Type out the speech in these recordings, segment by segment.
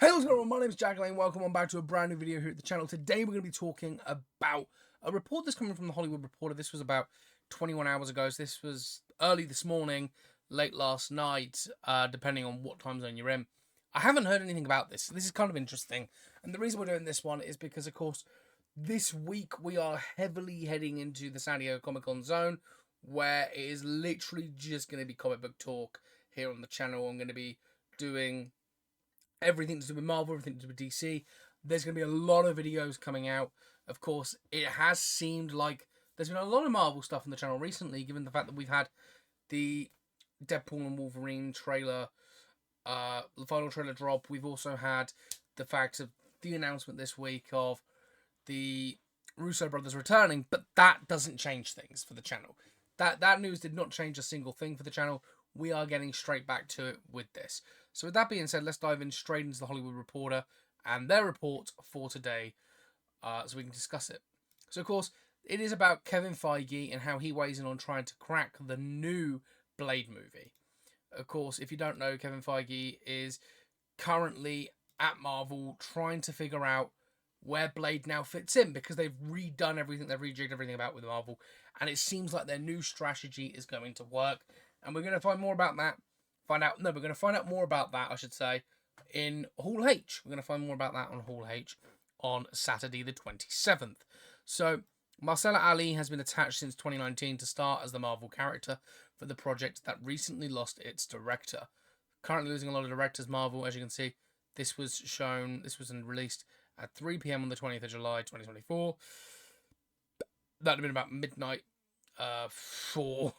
Hey, what's going on? My name is Jack Lane. Welcome on back to a brand new video here at the channel. Today we're going to be talking about a report that's coming from the Hollywood Reporter. This was about 21 hours ago. So this was early this morning, late last night, depending on what time zone you're in. I haven't heard anything about this. This is kind of interesting. And the reason we're doing this one is because, of course, this week we are heavily heading into the San Diego Comic-Con zone, where it is literally just going to be comic book talk here on the channel. I'm going to be doing everything to do with Marvel, everything to do with DC. There's going to be a lot of videos coming out. Of course, it has seemed like there's been a lot of Marvel stuff on the channel recently, given the fact that we've had the Deadpool and Wolverine trailer, the final trailer drop. We've also had the fact of the announcement this week of the Russo brothers returning, but that doesn't change things for the channel. That news did not change a single thing for the channel. We are getting straight back to it with this. So with that being said, let's dive in straight into the Hollywood Reporter and their report for today, so we can discuss it. So of course, it is about Kevin Feige and how he weighs in on trying to crack the new Blade movie. Of course, if you don't know, Kevin Feige is currently at Marvel trying to figure out where Blade now fits in, because they've redone everything, they've rejigged everything about with Marvel, and it seems like their new strategy is going to work. And we're going to find more about that. We're going to find out more about that, I should say, in Hall H. We're going to find more about that on Hall H on Saturday the 27th. So, Mahershala Ali has been attached since 2019 to star as the Marvel character for the project that recently lost its director. Currently losing a lot of directors, Marvel, as you can see. This was released at 3 p.m. on the 20th of July, 2024. That would have been about midnight for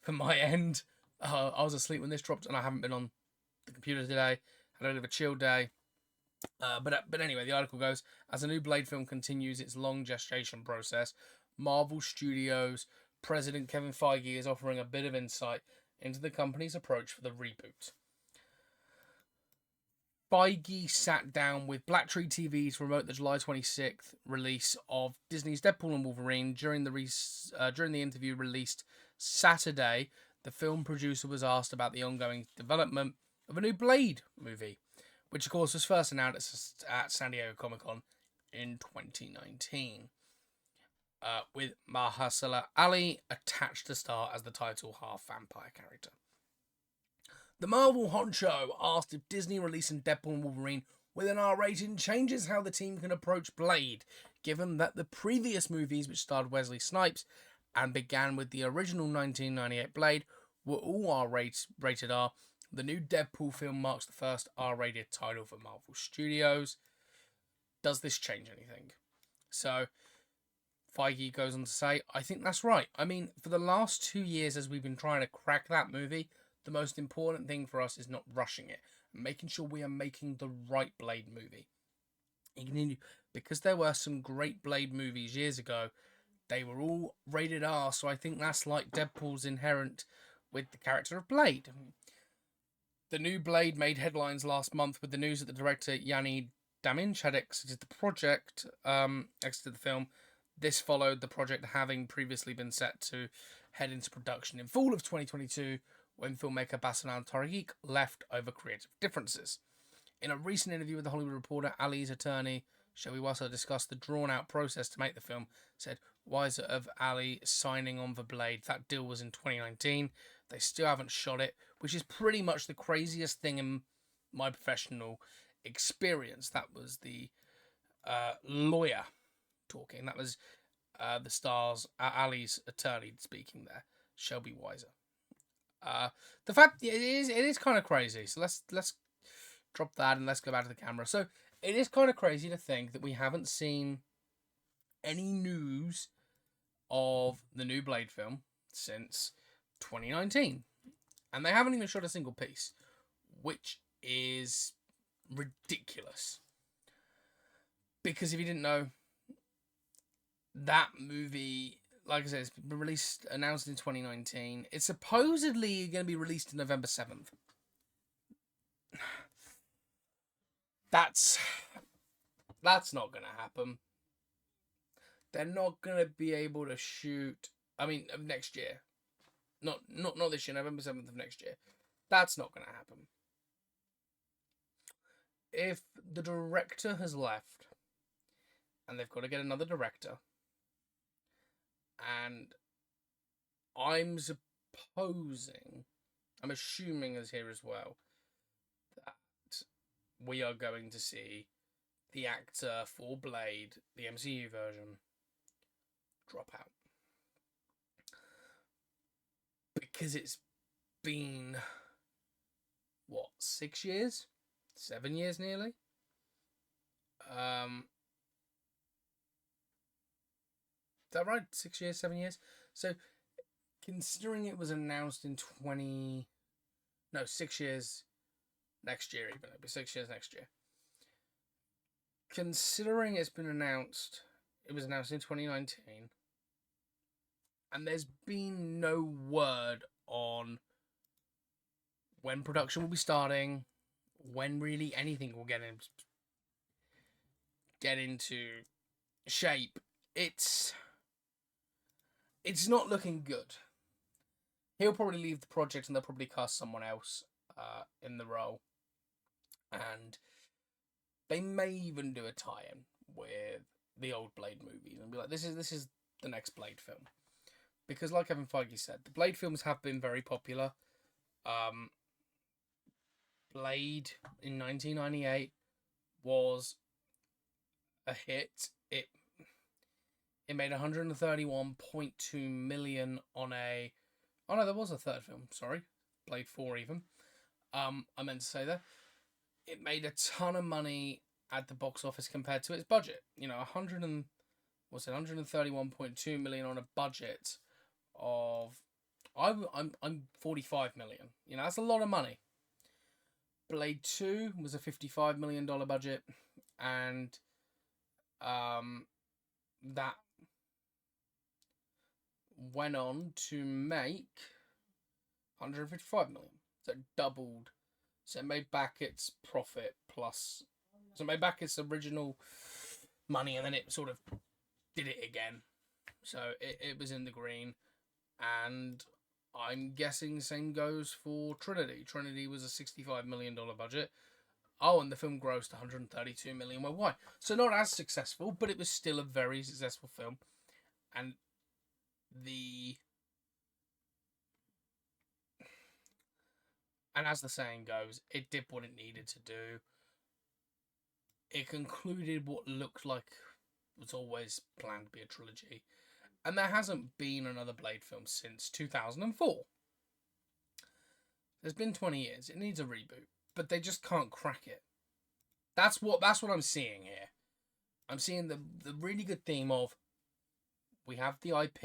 my end. I was asleep when this dropped, and I haven't been on the computer today. Had a bit of a chill day. But anyway, the article goes, as a new Blade film continues its long gestation process, Marvel Studios president Kevin Feige is offering a bit of insight into the company's approach for the reboot. Feige sat down with Black Tree TV to promote the July 26th release of Disney's Deadpool and Wolverine. During the interview released Saturday, the film producer was asked about the ongoing development of a new Blade movie, which of course was first announced at San Diego Comic-Con in 2019, with Mahershala Ali attached to star as the title half-vampire character. The Marvel honcho asked if Disney releasing Deadpool and Wolverine with an R rating changes how the team can approach Blade, given that the previous movies, which starred Wesley Snipes and began with the original 1998 Blade, were all rated R. The new Deadpool film marks the first R-rated title for Marvel Studios. Does this change anything? So, Feige goes on to say, I think that's right. I mean, for the last 2 years as we've been trying to crack that movie, the most important thing for us is not rushing it, making sure we are making the right Blade movie. Because there were some great Blade movies years ago, they were all rated R, so I think that's like Deadpool's inherent with the character of Blade. The new Blade made headlines last month with the news that the director Yanni Daminch had exited the film. This followed the project having previously been set to head into production in fall of 2022, when filmmaker Basanan Tariq left over creative differences. In a recent interview with the Hollywood Reporter, Ali's attorney, Shelby Wasser, discussed the drawn-out process to make the film, said Weiser of Ali signing on for Blade. That deal was in 2019. They still haven't shot it, which is pretty much the craziest thing in my professional experience. That was the lawyer talking. That was the star's Ali's attorney speaking there, Shelby Weiser. The fact it is kind of crazy. So let's drop that and let's go back to the camera. So it is kind of crazy to think that we haven't seen any news of the new Blade film since 2019, and they haven't even shot a single piece, which is ridiculous. Because if you didn't know, that movie, like I said, it's been announced in 2019. It's supposedly going to be released on November 7th. That's not going to happen. They're not going to be able to shoot, of next year. Not this year, November 7th of next year. That's not going to happen. if the director has left and they've got to get another director, and I'm assuming as here as well, that we are going to see the actor for Blade, the MCU version, drop out. Because it's been, what, 6 years? 7 years nearly? Is that right? 6 years, 7 years? So, considering it was announced in 6 years next year, even. It'll be 6 years next year. Considering it was announced in 2019, and there's been no word on when production will be starting, when really anything will get into shape. It's not looking good. He'll probably leave the project and they'll probably cast someone else in the role. And they may even do a tie-in with the old Blade movies and be like, this is the next Blade film. Because like Kevin Feige said, the Blade films have been very popular. Blade in 1998 was a hit. It made 131.2 million on a... Oh no, there was a third film, sorry. Blade 4 even. I meant to say that. It made a ton of money at the box office compared to its budget. 131.2 million on a budget of... I'm 45 million. That's a lot of money. Blade 2 was a $55 million budget, and that went on to make 155 million. So it doubled. So it made back its profit plus... So it made back its original money, and then it sort of did it again. So it was in the green. And I'm guessing the same goes for Trinity. Trinity was a $65 million budget. Oh, and the film grossed 132 million worldwide. So not as successful, but it was still a very successful film. And as the saying goes, it did what it needed to do. It concluded what looked like was always planned to be a trilogy. And there hasn't been another Blade film since 2004. There's been 20 years. It needs a reboot. But they just can't crack it. That's what I'm seeing here. I'm seeing the really good theme of, we have the IP,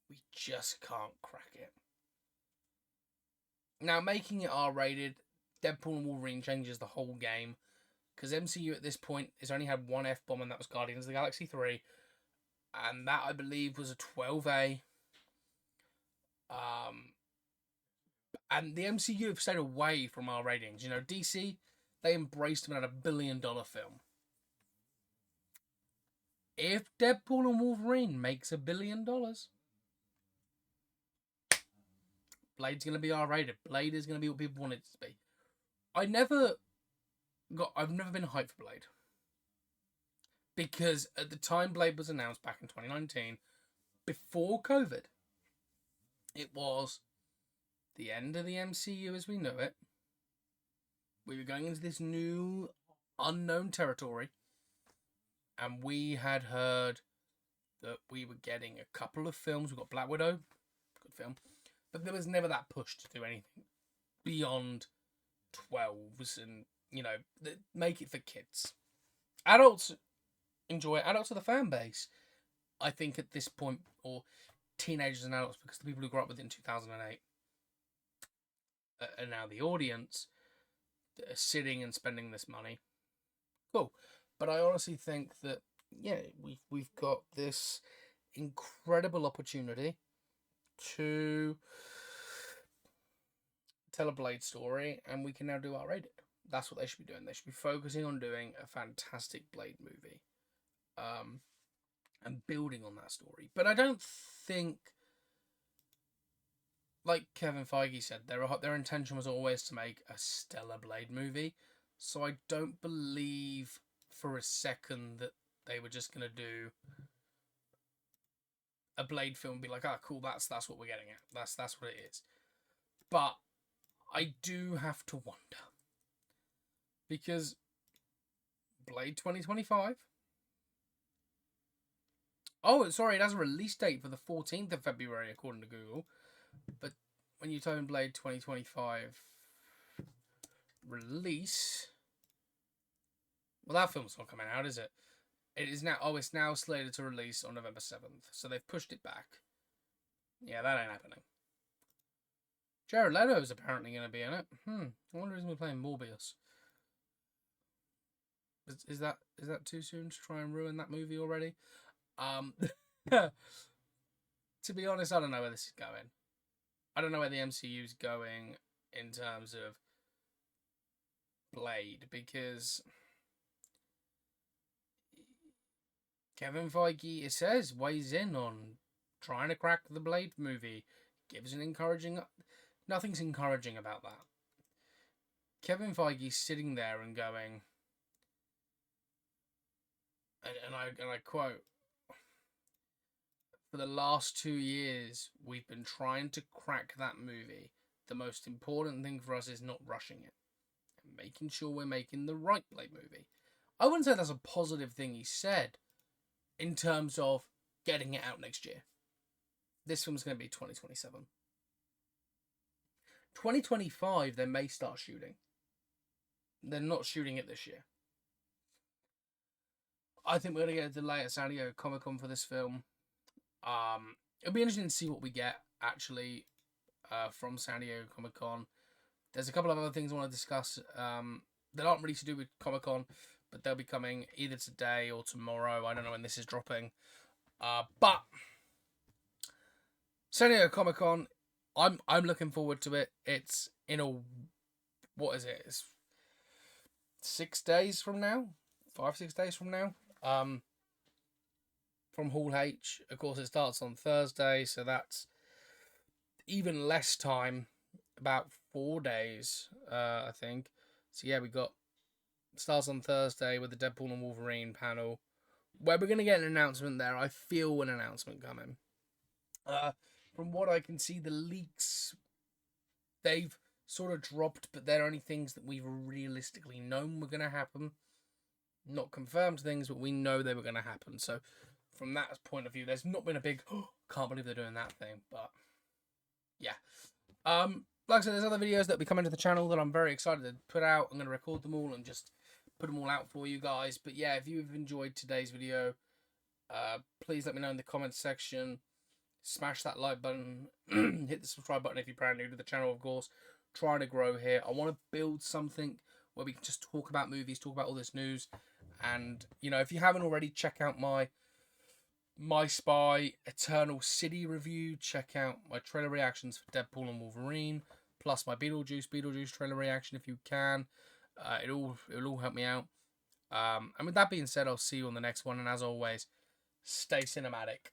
we just can't crack it. Now, making it R-rated, Deadpool and Wolverine changes the whole game. Because MCU at this point has only had one F-bomb, and that was Guardians of the Galaxy 3. And that, I believe, was a 12A. And the MCU have stayed away from our ratings. DC, they embraced them at $1 billion film. If Deadpool and Wolverine makes $1 billion, Blade's going to be R-rated. Blade is going to be what people want it to be. I've never been hyped for Blade. Because at the time Blade was announced back in 2019, before COVID, it was the end of the MCU as we know it. We were going into this new, unknown territory. And we had heard that we were getting a couple of films. We got Black Widow, good film. But there was never that push to do anything beyond 12s and, make it for kids. Adults enjoy it. Adults are the fan base, I think, at this point, or teenagers and adults, because the people who grew up with it in 2008 are now the audience that are sitting and spending this money. Cool. But I honestly think that, we've got this incredible opportunity to tell a Blade story, and we can now do R-rated. That's what they should be doing. They should be focusing on doing a fantastic Blade movie, and building on that story. But I don't think, like Kevin Feige said, their intention was always to make a stellar Blade movie. So I don't believe for a second that they were just gonna do a Blade film and be like, ah, cool, that's what we're getting at. That's what it is. But I do have to wonder because Blade 2025. Oh, sorry, it has a release date for the 14th of February, according to Google. But when you type in Blade 2025 release, well, that film's not coming out, is it? It is now. Oh, it's now slated to release on November 7th, so they've pushed it back. Yeah, that ain't happening. Jared Leto is apparently going to be in it. I wonder if he's going to be playing Morbius. Is that too soon to try and ruin that movie already? To be honest, I don't know where this is going. I don't know where the MCU is going in terms of Blade, because Kevin Feige, it says, weighs in on trying to crack the Blade movie. Gives an encouraging... Nothing's encouraging about that. Kevin Feige's sitting there and going... And I quote... For the last 2 years, we've been trying to crack that movie. The most important thing for us is not rushing it. And making sure we're making the right Blade movie. I wouldn't say that's a positive thing he said in terms of getting it out next year. This film's going to be 2027. 2025, they may start shooting. They're not shooting it this year. I think we're going to get a delay at San Diego Comic-Con for this film. It'll be interesting to see what we get, actually, from San Diego Comic-Con. There's a couple of other things I want to discuss that aren't really to do with Comic-Con, but they'll be coming either today or tomorrow. I don't know when this is dropping. But San Diego Comic-Con, I'm looking forward to it. It's in a... What is it? It's 6 days from now? 5-6 days from now? From Hall H. Of course, it starts on Thursday, so that's even less time. About 4 days, I think. So yeah, we got... Starts on Thursday with the Deadpool and Wolverine panel, where we're going to get an announcement there. I feel an announcement coming. From what I can see, the leaks, they've sort of dropped, but they're only things that we've realistically known were going to happen. Not confirmed things, but we know they were going to happen. So from that point of view, there's not been a big, oh, can't believe they're doing that thing. But yeah. Like I said, there's other videos that will be coming to the channel that I'm very excited to put out. I'm going to record them all and just put them all out for you guys. But yeah, if you've enjoyed today's video, please let me know in the comments section. Smash that like button. Hit the subscribe button if you're brand new to the channel, of course. Trying to grow here. I want to build something where we can just talk about movies, talk about all this news. And, you know, if you haven't already, check out my Spy Eternal City review. Check out my trailer reactions for Deadpool and Wolverine. Plus my Beetlejuice trailer reaction if you can. It'll all help me out. And with that being said, I'll see you on the next one. And as always, stay cinematic.